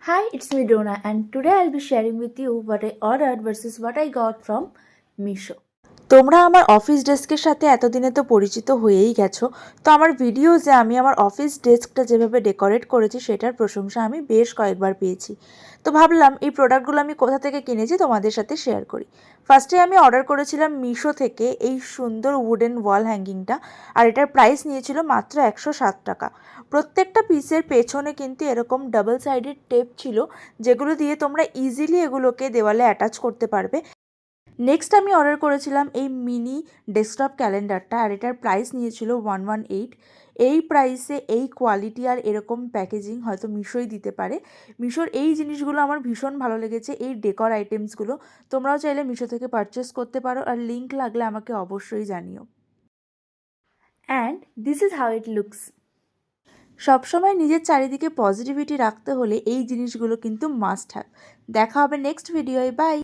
Hi, it's me Donna, and today I'll be sharing with you what I ordered versus what I got from Meesho. তোমরা আমার office ডেস্কের সাথে এতদিনে তো পরিচিত হয়েই গেছো। তো আমার ভিডিওসে আমি আমার অফিস ডেস্কটা যেভাবে ডেকোরেট করেছি সেটার প্রশংসা আমি বেশ কয়েকবার পেয়েছি। তো ভাবলাম এই প্রোডাক্টগুলো আমি কোথা থেকে কিনেছি তোমাদের সাথে শেয়ার করি। ফার্স্টে আমি অর্ডার করেছিলাম মিশো থেকে এই সুন্দর উডেন ওয়াল হ্যাঙ্গিংটা, আর এটার প্রাইস নিয়েছিল মাত্র 107 টাকা। প্রত্যেকটা পিসের পেছনে কিন্তু এরকম ডাবল সাইডেড টেপ ছিল, যেগুলো দিয়ে তোমরা ইজিলি এগুলোকে দেওয়ালে অ্যাটাচ করতে পারবে। নেক্সট আমি অর্ডার করেছিলাম এই মিনি ডেস্কটপ ক্যালেন্ডারটা, আর এটার প্রাইস নিয়েছিল 118। এই প্রাইসে এই কোয়ালিটি আর এরকম প্যাকেজিং হয়তো মিশোই দিতে পারে। মিশোর এই জিনিসগুলো আমার ভীষণ ভালো লেগেছে, এই ডেকর আইটেমসগুলো। তোমরাও চাইলে মিশো থেকে পারচেস করতে পারো, আর লিঙ্ক লাগলে আমাকে অবশ্যই জানিও। And this is how it looks. সবসময় নিজের চারিদিকে পজিটিভিটি রাখতে হলে এই জিনিসগুলো কিন্তু মাস্ট হ্যাভ। দেখা হবে নেক্সট ভিডিওয়, বাই।